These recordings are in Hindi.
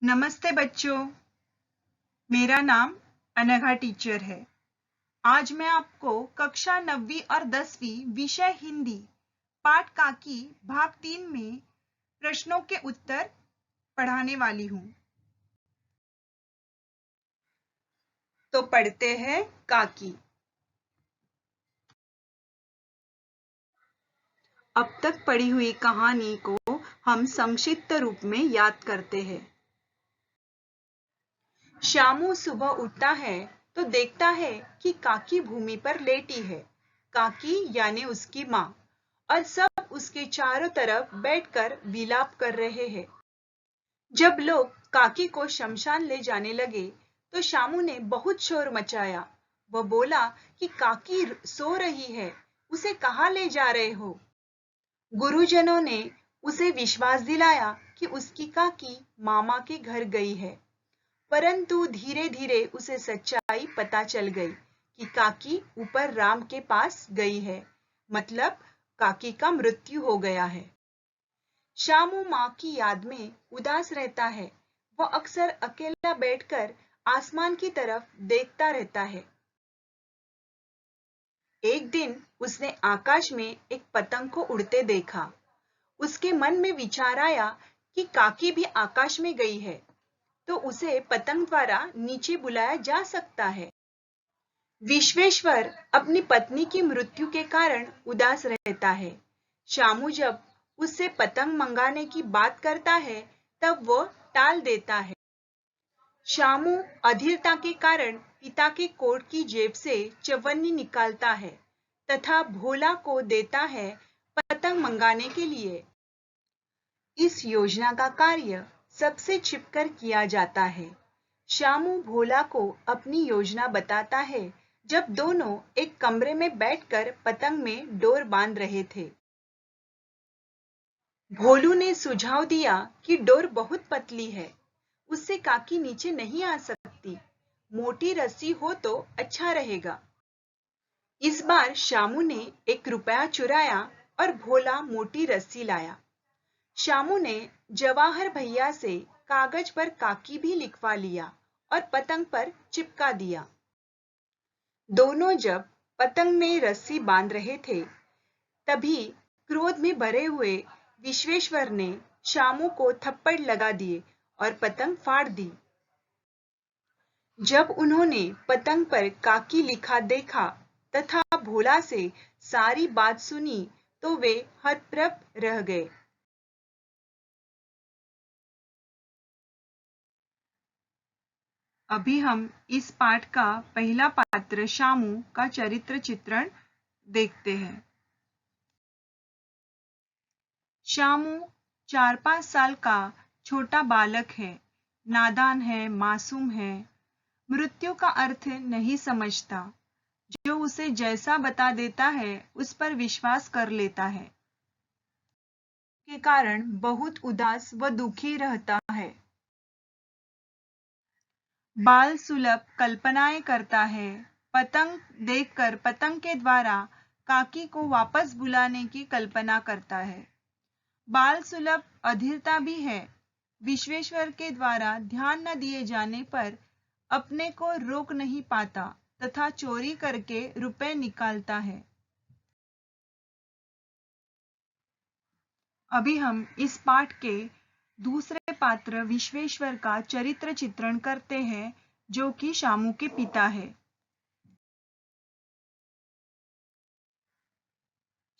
नमस्ते बच्चों, मेरा नाम अनघा टीचर है। आज मैं आपको कक्षा 9वीं और 10वीं विषय हिंदी पाठ काकी भाग 3 में प्रश्नों के उत्तर पढ़ाने वाली हूँ। तो पढ़ते हैं काकी। अब तक पढ़ी हुई कहानी को हम संक्षिप्त रूप में याद करते हैं। शामू सुबह उठता है तो देखता है कि काकी भूमि पर लेटी है। काकी यानी उसकी माँ और सब उसके चारों तरफ बैठकर विलाप कर रहे हैं। जब लोग काकी को शमशान ले जाने लगे तो शामू ने बहुत शोर मचाया। वह बोला कि काकी सो रही है, उसे कहाँ ले जा रहे हो? गुरुजनों ने उसे विश्वास दिलाया कि उसकी काकी मामा के घर गई है। परंतु धीरे धीरे उसे सच्चाई पता चल गई कि काकी ऊपर राम के पास गई है, मतलब काकी का मृत्यु हो गया है। शामू माँ की याद में उदास रहता है। वह अक्सर अकेला बैठकर आसमान की तरफ देखता रहता है। एक दिन उसने आकाश में एक पतंग को उड़ते देखा। उसके मन में विचार आया कि काकी भी आकाश में गई है तो उसे पतंग द्वारा नीचे बुलाया जा सकता है। विश्वेश्वर अपनी पत्नी की मृत्यु के कारण उदास रहता है। शामू जब उससे पतंग मंगाने की बात करता है तब वो टाल देता है। शामू अधीरता के कारण पिता के कोट की जेब से चवन्नी निकालता है तथा भोला को देता है पतंग मंगाने के लिए। इस योजना का कार्य सबसे छिपकर किया जाता है। शामू भोला को अपनी योजना बताता है जब दोनों एक कमरे में बैठकर पतंग में डोर बांध रहे थे। भोलू ने सुझाव दिया कि डोर बहुत पतली है, उससे काकी नीचे नहीं आ सकती। मोटी रस्सी हो तो अच्छा रहेगा। इस बार शामू ने 1 रुपया चुराया और भोला मोटी रस्सी लाया। शामू ने जवाहर भैया से कागज पर काकी भी लिखवा लिया और पतंग पर चिपका दिया। दोनों जब पतंग में रस्सी बांध रहे थे तभी क्रोध में भरे हुए विश्वेश्वर ने शामू को थप्पड़ लगा दिए और पतंग फाड़ दी। जब उन्होंने पतंग पर काकी लिखा देखा तथा भोला से सारी बात सुनी तो वे हतप्रभ रह गए। अभी हम इस पाठ का पहला पात्र शामू का चरित्र चित्रण देखते हैं। शामू 4-5 साल का छोटा बालक है, नादान है, मासूम है, मृत्यु का अर्थ नहीं समझता। जो उसे जैसा बता देता है उस पर विश्वास कर लेता है। के कारण बहुत उदास व दुखी रहता है। बाल सुलभ कल्पनाएं करता है। पतंग देखकर पतंग के द्वारा काकी को वापस बुलाने की कल्पना करता है। बाल सुलभ अधीरता भी है। विश्वेश्वर के द्वारा ध्यान न दिए जाने पर अपने को रोक नहीं पाता तथा चोरी करके रुपए निकालता है। अभी हम इस पाठ के दूसरे पात्र विश्वेश्वर का चरित्र चित्रण करते हैं, जो कि शामू के पिता है।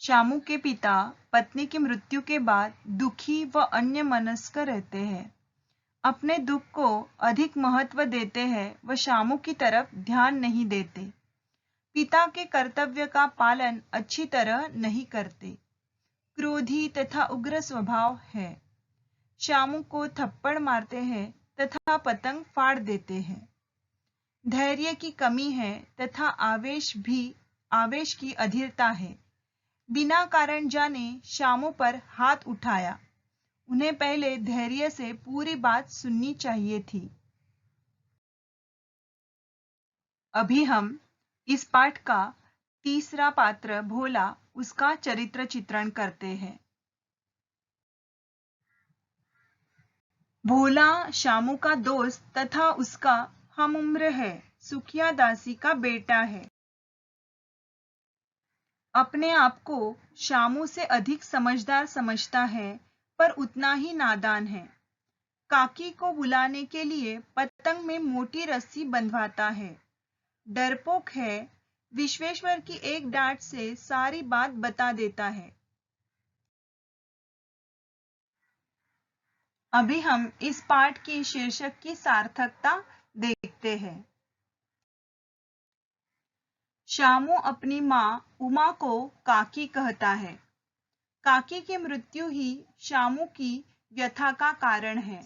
शामू के पिता पत्नी की मृत्यु के बाद दुखी व अन्यमनस्क रहते हैं। अपने दुख को अधिक महत्व देते हैं व शामू की तरफ ध्यान नहीं देते। पिता के कर्तव्य का पालन अच्छी तरह नहीं करते। क्रोधी तथा उग्र स्वभाव है। शामू को थप्पड़ मारते हैं तथा पतंग फाड़ देते हैं। धैर्य की कमी है तथा आवेश की अधीरता है। बिना कारण जाने शामू पर हाथ उठाया। उन्हें पहले धैर्य से पूरी बात सुननी चाहिए थी। अभी हम इस पाठ का तीसरा पात्र भोला उसका चरित्र चित्रण करते हैं। भोला शामू का दोस्त तथा उसका हम उम्र है, सुखिया दासी का बेटा है। अपने आप को शामू से अधिक समझदार समझता है, पर उतना ही नादान है। काकी को बुलाने के लिए पतंग में मोटी रस्सी बंधवाता है। डरपोक है, विश्वेश्वर की एक डांट से सारी बात बता देता है। अभी हम इस पाठ की शीर्षक की सार्थकता देखते हैं। शामू अपनी माँ उमा को काकी कहता है। काकी की मृत्यु ही शामू की व्यथा का कारण है।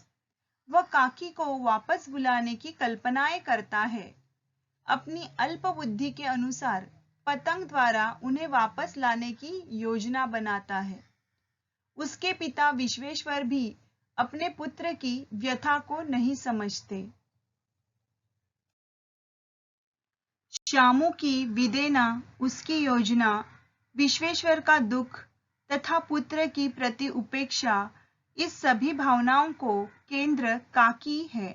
वह काकी को वापस बुलाने की कल्पनाएं करता है। अपनी अल्प बुद्धि के अनुसार पतंग द्वारा उन्हें वापस लाने की योजना बनाता है। उसके पिता विश्वेश्वर भी अपने पुत्र की व्यथा को नहीं समझते। शामू की विदेना, उसकी योजना, विश्वेश्वर का दुख तथा पुत्र की प्रति उपेक्षा, इस सभी भावनाओं को केंद्र काकी है।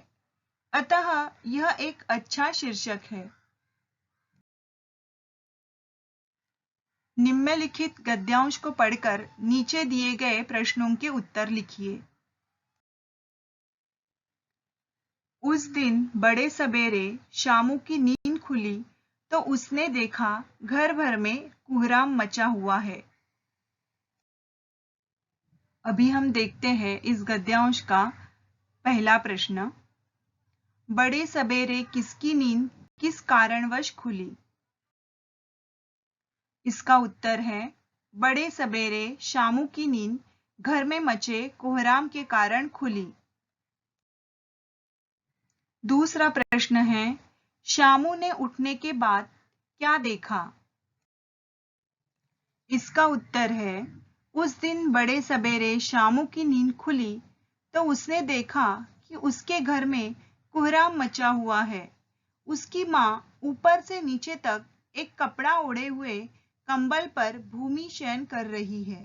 अतः यह एक अच्छा शीर्षक है। निम्नलिखित गद्यांश को पढ़कर नीचे दिए गए प्रश्नों के उत्तर लिखिए। उस दिन बड़े सबेरे शामू की नींद खुली तो उसने देखा घर भर में कोहराम मचा हुआ है। अभी हम देखते हैं इस गद्यांश का पहला प्रश्न। बड़े सबेरे किसकी नींद किस कारणवश खुली? इसका उत्तर है बड़े सबेरे शामू की नींद घर में मचे कोहराम के कारण खुली। दूसरा प्रश्न है, शामू ने उठने के बाद क्या देखा? इसका उत्तर है उस दिन बड़े सबेरे शामू की नींद खुली तो उसने देखा कि उसके घर में कोहराम मचा हुआ है। उसकी माँ ऊपर से नीचे तक एक कपड़ा ओढ़े हुए कंबल पर भूमि शयन कर रही है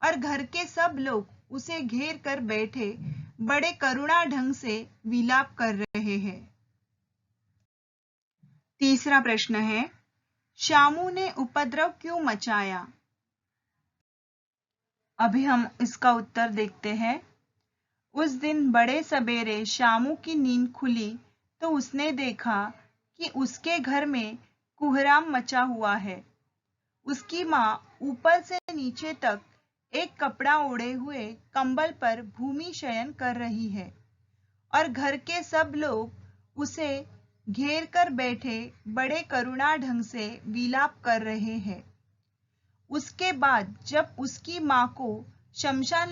और घर के सब लोग उसे घेर कर बैठे बड़े करुणा ढंग से विलाप कर रहे हैं। तीसरा प्रश्न है, शामू ने उपद्रव क्यों मचाया? अभी हम इसका उत्तर देखते हैं। उस दिन बड़े सबेरे शामू की नींद खुली तो उसने देखा कि उसके घर में कोहराम मचा हुआ है। उसकी माँ ऊपर से नीचे तक एक कपड़ा ओढ़े हुए कंबल पर भूमि शयन कर रही है और घर के सब लोग उसे घेर कर बैठे बड़े करुणा ढंग से विलाप कर रहे हैं। उसके बाद जब उसकी माँ को शमशान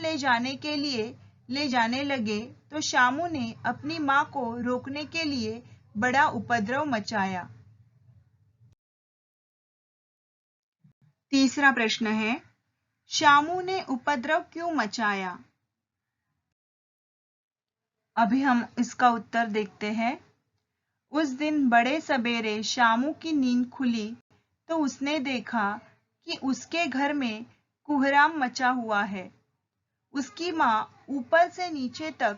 ले जाने लगे तो शामू ने अपनी माँ को रोकने के लिए बड़ा उपद्रव मचाया। तीसरा प्रश्न है, शामू ने उपद्रव क्यों मचाया? अभी हम इसका उत्तर देखते हैं। उस दिन बड़े सबेरे शामू की नींद खुली तो उसने देखा कि उसके घर में कोहराम मचा हुआ है। उसकी माँ ऊपर से नीचे तक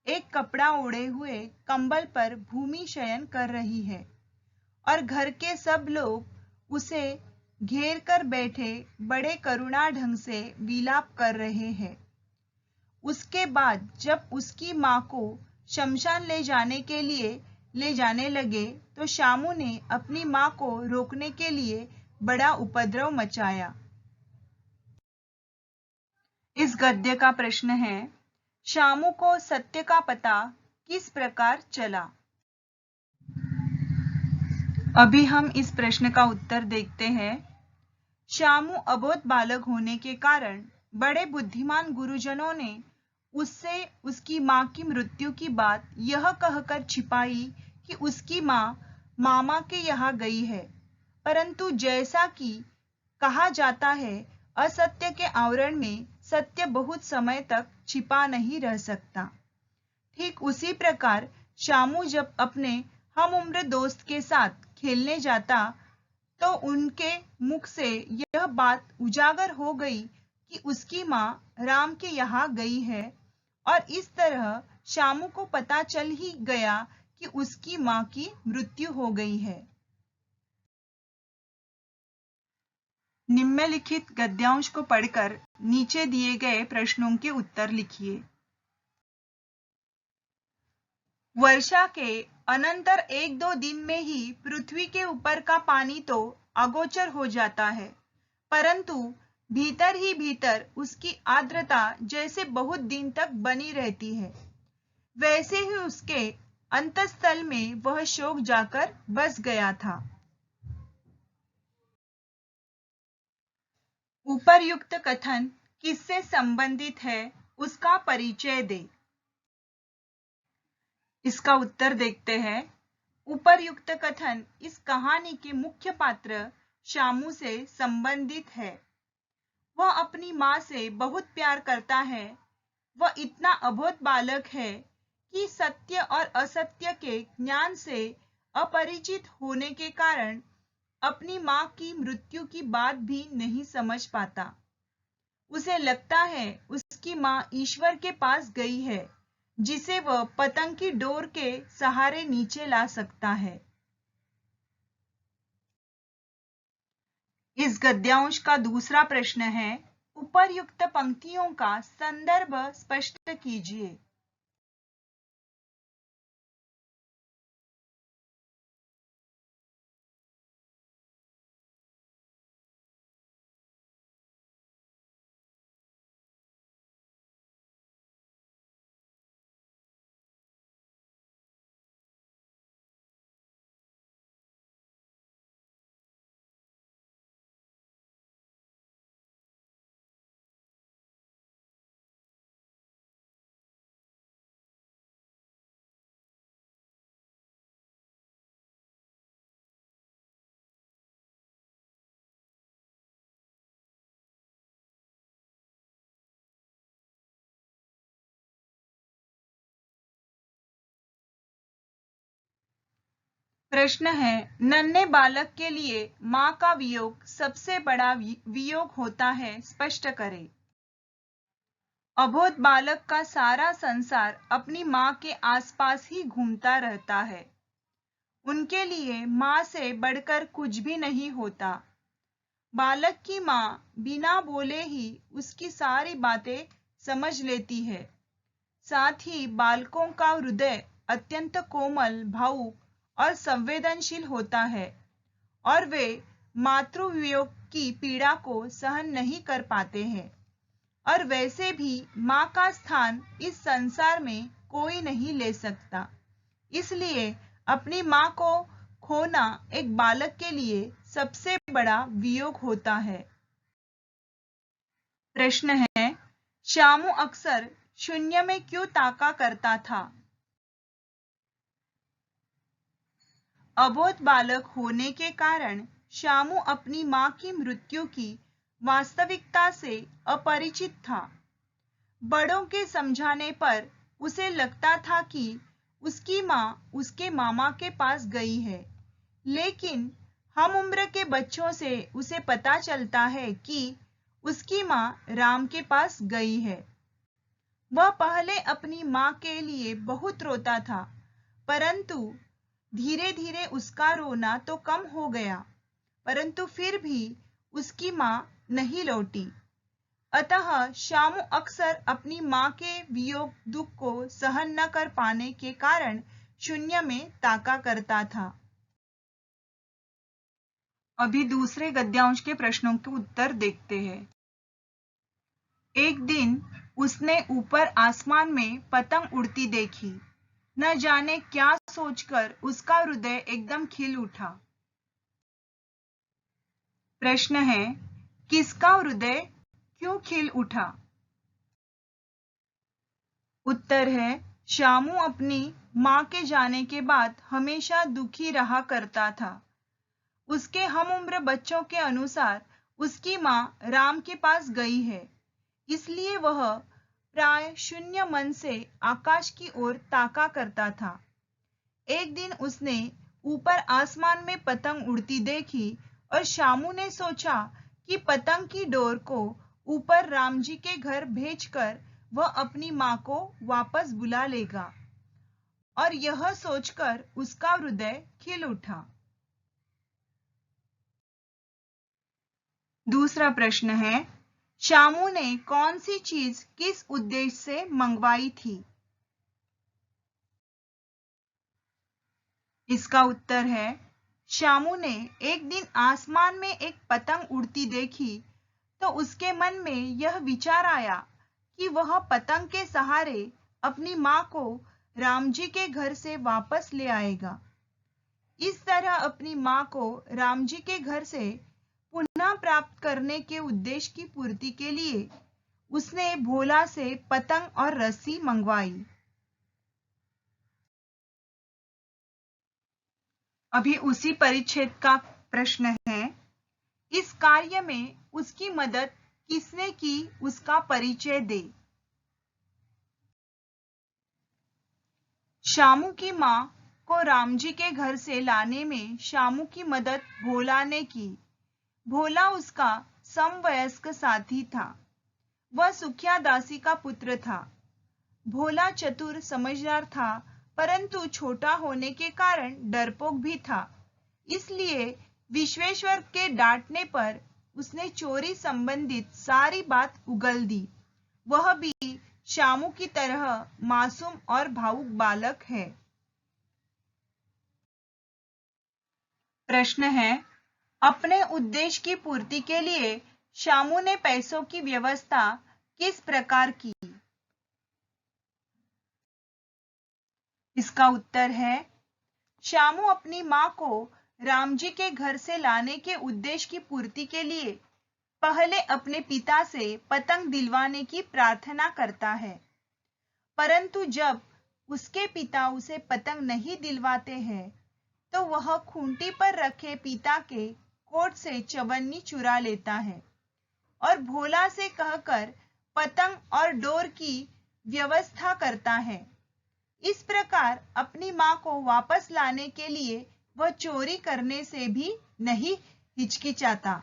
एक कपड़ा ओढ़े हुए कंबल पर भूमि शयन कर रही है और घर के सब लोग उसे घेर कर बैठे बड़े करुणा ढंग से विलाप कर रहे हैं। उसके बाद जब उसकी माँ को शमशान ले जाने लगे तो शामू ने अपनी माँ को रोकने के लिए बड़ा उपद्रव मचाया। इस गद्य का प्रश्न है, शामू को सत्य का पता किस प्रकार चला? अभी हम इस प्रश्न का उत्तर देखते हैं। शामू अबोध बालक होने के कारण बड़े बुद्धिमान गुरुजनों ने उससे उसकी माँ की मृत्यु की बात यह कहकर छिपाई कि उसकी माँ मामा के यहाँ गई है। परंतु जैसा कि कहा जाता है, असत्य के आवरण में सत्य बहुत समय तक छिपा नहीं रह सकता। ठीक उसी प्रकार शामू जब अपने हम उम्र दोस्त के साथ खेलने जाता तो उनके मुख से यह बात उजागर हो गई कि उसकी माँ राम के यहाँ गई है और इस तरह शामू को पता चल ही गया कि उसकी माँ की मृत्यु हो गई है। निम्नलिखित गद्यांश को पढ़कर नीचे दिए गए प्रश्नों के उत्तर लिखिए। वर्षा के अनंतर 1-2 दिन में ही पृथ्वी के ऊपर का पानी तो अगोचर हो जाता है, परंतु भीतर ही भीतर उसकी आर्द्रता जैसे बहुत दिन तक बनी रहती है, वैसे ही उसके अंतःस्थल में वह शोक जाकर बस गया था। उपर्युक्त कथन किससे संबंधित है, उसका परिचय दे। इसका उत्तर देखते हैं। उपर्युक्त कथन इस कहानी के मुख्य पात्र शामू से संबंधित है। वह अपनी माँ से बहुत प्यार करता है। वह इतना अबोध बालक है कि सत्य और असत्य के ज्ञान से अपरिचित होने के कारण अपनी माँ की मृत्यु की बात भी नहीं समझ पाता। उसे लगता है उसकी माँ ईश्वर के पास गई है, जिसे वह पतंग की डोर के सहारे नीचे ला सकता है। इस गद्यांश का दूसरा प्रश्न है, उपर्युक्त पंक्तियों का संदर्भ स्पष्ट कीजिए। प्रश्न है, नन्हे बालक के लिए माँ का वियोग सबसे बड़ा वियोग होता है, स्पष्ट करें। अबोध बालक का सारा संसार अपनी माँ के आसपास ही घूमता रहता है। उनके लिए माँ से बढ़कर कुछ भी नहीं होता। बालक की माँ बिना बोले ही उसकी सारी बातें समझ लेती है। साथ ही बालकों का हृदय अत्यंत कोमल, भावुक और संवेदनशील होता है और वे मातृवियोग की पीड़ा को सहन नहीं कर पाते हैं। और वैसे भी माँ का स्थान इस संसार में कोई नहीं ले सकता। इसलिए अपनी माँ को खोना एक बालक के लिए सबसे बड़ा वियोग होता है। प्रश्न है, शामू अक्सर शून्य में क्यों ताका करता था? अबोध बालक होने के कारण शामू अपनी माँ की मृत्यु की वास्तविकता से अपरिचित था। बड़ों के समझाने पर उसे लगता था कि उसकी माँ उसके मामा के पास गई है, लेकिन हम उम्र के बच्चों से उसे पता चलता है कि उसकी माँ राम के पास गई है। वह पहले अपनी माँ के लिए बहुत रोता था, परंतु धीरे धीरे उसका रोना तो कम हो गया, परंतु फिर भी उसकी माँ नहीं लौटी। अतः शामू अक्सर अपनी माँ के वियोग दुख को सहन न कर पाने के कारण शून्य में ताका करता था। अभी दूसरे गद्यांश के प्रश्नों के उत्तर देखते हैं। एक दिन उसने ऊपर आसमान में पतंग उड़ती देखी। न जाने क्या सोचकर उसका हृदय एकदम खिल उठा। प्रश्न है, किसका हृदय क्यों खिल उठा? उत्तर है, शामू अपनी माँ के जाने के बाद हमेशा दुखी रहा करता था। उसके हम उम्र बच्चों के अनुसार उसकी माँ राम के पास गई है, इसलिए वह प्राय शून्य मन से आकाश की ओर ताका करता था। एक दिन उसने ऊपर आसमान में पतंग उड़ती देखी और शामू ने सोचा कि पतंग की डोर को ऊपर राम जी के घर भेजकर वह अपनी माँ को वापस बुला लेगा। और यह सोचकर उसका हृदय खिल उठा। दूसरा प्रश्न है, शामू ने कौन सी चीज किस उद्देश्य से मंगवाई थी? इसका उत्तर है, शामू ने एक दिन आसमान में एक पतंग उड़ती देखी तो उसके मन में यह विचार आया कि वह पतंग के सहारे अपनी माँ को राम जी के घर से वापस ले आएगा। इस तरह अपनी माँ को राम जी के घर से पुनः प्राप्त करने के उद्देश्य की पूर्ति के लिए उसने भोला से पतंग और रस्सी मंगवाई। अभी उसी परिच्छेद का प्रश्न है, इस कार्य में उसकी मदद किसने की, उसका परिचय दे। शामू की माँ को राम जी के घर से लाने में शामू की मदद भोला ने की। भोला उसका समवयस्क साथी था। वह सुखिया दासी का पुत्र था। भोला चतुर समझदार था, परंतु छोटा होने के कारण डरपोक भी था। इसलिए विश्वेश्वर के डांटने पर उसने चोरी संबंधित सारी बात उगल दी। वह भी शामू की तरह मासूम और भावुक बालक है। प्रश्न है, अपने उद्देश्य की पूर्ति के लिए शामू ने पैसों की व्यवस्था किस प्रकार की? इसका उत्तर है, शामू अपनी माँ को राम जी के घर से लाने के उद्देश्य की पूर्ति के लिए पहले अपने पिता से पतंग दिलवाने की प्रार्थना करता है, परंतु जब उसके पिता उसे पतंग नहीं दिलवाते हैं तो वह खूंटी पर रखे पिता के कोट से चवन्नी चुरा लेता है और भोला से कहकर पतंग और डोर की व्यवस्था करता है। इस प्रकार अपनी माँ को वापस लाने के लिए वह चोरी करने से भी नहीं हिचकिचाता।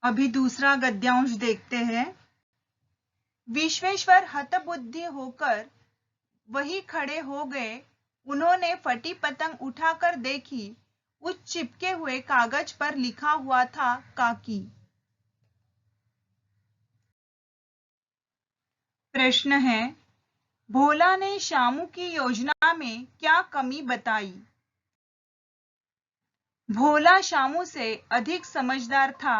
अभी दूसरा गद्यांश देखते हैं। विश्वेश्वर हतबुद्धि होकर वहीं खड़े हो गए। उन्होंने फटी पतंग उठाकर देखी। उस चिपके हुए कागज पर लिखा हुआ था काकी। प्रश्न है, भोला ने शामू की योजना में क्या कमी बताई? भोला शामू से अधिक समझदार था।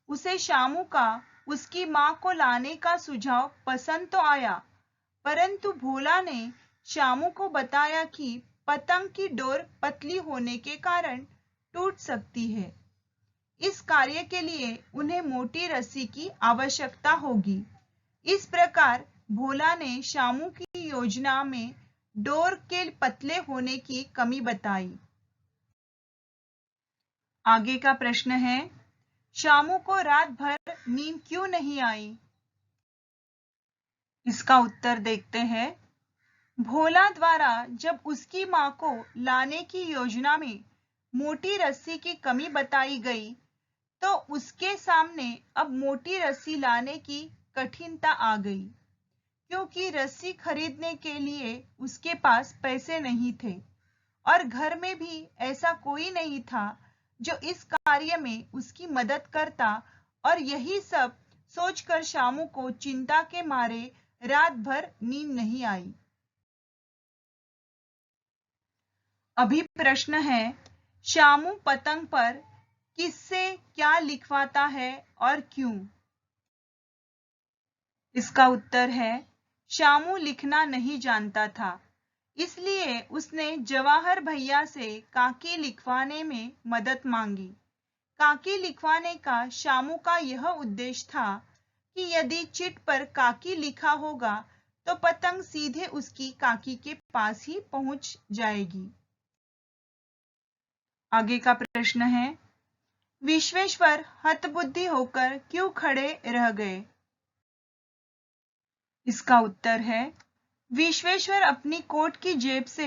उसे शामू का उसकी माँ को लाने का सुझाव पसंद तो आया, परंतु भोला ने शामू को बताया कि पतंग की डोर पतली होने के कारण टूट सकती है। इस कार्य के लिए उन्हें मोटी रस्सी की आवश्यकता होगी। इस प्रकार भोला ने शामू की योजना में डोर के पतले होने की कमी बताई। आगे का प्रश्न है, शामू को रात भर नींद क्यों नहीं आई? इसका उत्तर देखते हैं। भोला द्वारा जब उसकी माँ को लाने की योजना में मोटी रस्सी की कमी बताई गई तो उसके सामने अब मोटी रस्सी लाने की कठिनता आ गई, क्योंकि रस्सी खरीदने के लिए उसके पास पैसे नहीं थे और घर में भी ऐसा कोई नहीं था जो इस कार्य में उसकी मदद करता। और यही सब सोचकर शामू को चिंता के मारे रात भर नींद नहीं आई। अभी प्रश्न है, शामू पतंग पर किससे क्या लिखवाता है और क्यों? इसका उत्तर है, शामू लिखना नहीं जानता था, इसलिए उसने जवाहर भैया से काकी लिखवाने में मदद मांगी। काकी लिखवाने का शामू का यह उद्देश्य था कि यदि चिट पर काकी लिखा होगा तो पतंग सीधे उसकी काकी के पास ही पहुंच जाएगी। आगे का प्रश्न है, विश्वेश्वर हतबुद्धि होकर क्यों खड़े रह गए? इसका उत्तर है, विश्वेश्वर अपनी कोट की जेब से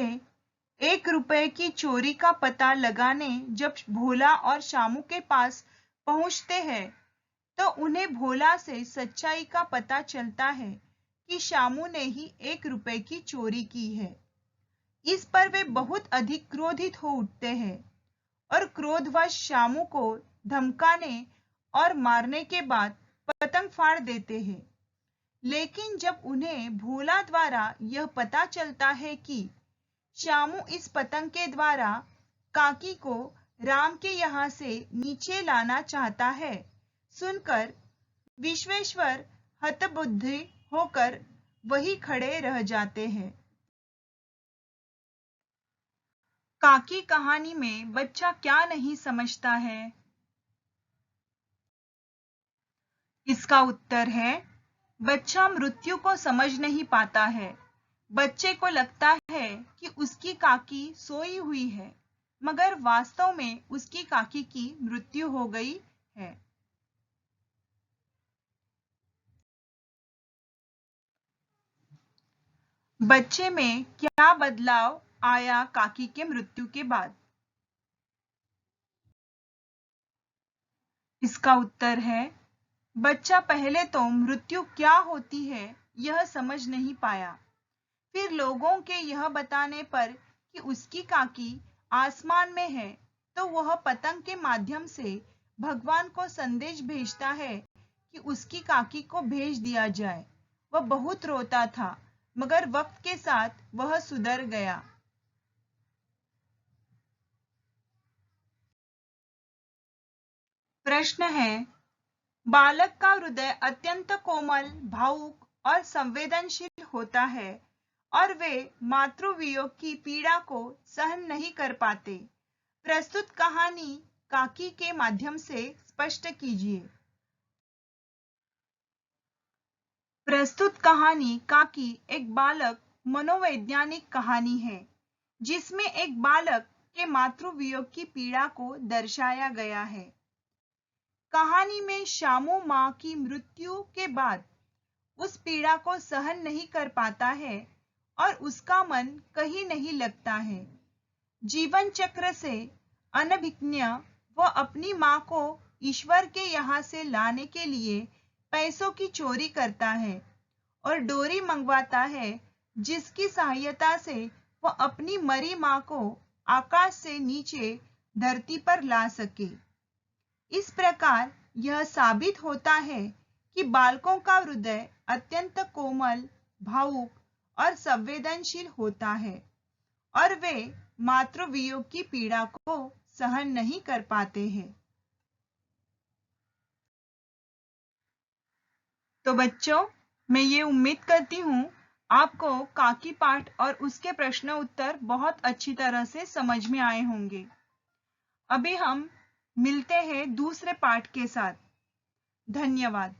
1 रुपए की चोरी का पता लगाने जब भोला और शामू के पास पहुंचते हैं तो उन्हें भोला से सच्चाई का पता चलता है कि शामू ने ही 1 रुपए की चोरी की है। इस पर वे बहुत अधिक क्रोधित हो उठते हैं और क्रोधवश शामू को धमकाने और मारने के बाद पतंग फाड़ देते हैं। लेकिन जब उन्हें भोला द्वारा यह पता चलता है कि शामू इस पतंग के द्वारा काकी को राम के यहाँ से नीचे लाना चाहता है, सुनकर विश्वेश्वर हतबुद्धि होकर वहीं खड़े रह जाते हैं। काकी कहानी में बच्चा क्या नहीं समझता है? इसका उत्तर है बच्चा मृत्यु को समझ नहीं पाता है। बच्चे को लगता है कि उसकी काकी सोई हुई है, मगर वास्तव में उसकी काकी की मृत्यु हो गई है। बच्चे में क्या बदलाव आया काकी के मृत्यु के बाद? इसका उत्तर है बच्चा पहले तो मृत्यु क्या होती है यह समझ नहीं पाया। फिर लोगों के यह बताने पर कि उसकी काकी आसमान में है, तो वह पतंग के माध्यम से भगवान को संदेश भेजता है कि उसकी काकी को भेज दिया जाए। वह बहुत रोता था, मगर वक्त के साथ वह सुधर गया। प्रश्न है, बालक का हृदय अत्यंत कोमल, भावुक और संवेदनशील होता है और वे मातृवियोग की पीड़ा को सहन नहीं कर पाते। प्रस्तुत कहानी काकी के माध्यम से स्पष्ट कीजिए। प्रस्तुत कहानी काकी एक बालक मनोवैज्ञानिक कहानी है, जिसमें एक बालक के मातृवियोग की पीड़ा को दर्शाया गया है। कहानी में शामू माँ की मृत्यु के बाद उस पीड़ा को सहन नहीं कर पाता है और उसका मन कहीं नहीं लगता है। जीवन चक्र से अनभिज्ञ वह अपनी माँ को ईश्वर के यहाँ से लाने के लिए पैसों की चोरी करता है और डोरी मंगवाता है, जिसकी सहायता से वह अपनी मरी माँ को आकाश से नीचे धरती पर ला सके। इस प्रकार यह साबित होता है कि बालकों का हृदय अत्यंत कोमल, भावुक और संवेदनशील होता है और वे मातृवियोग की पीड़ा को सहन नहीं कर पाते हैं। तो बच्चों, मैं ये उम्मीद करती हूँ आपको काकी पाठ और उसके प्रश्न उत्तर बहुत अच्छी तरह से समझ में आए होंगे। अभी हम मिलते हैं दूसरे पाठ के साथ। धन्यवाद।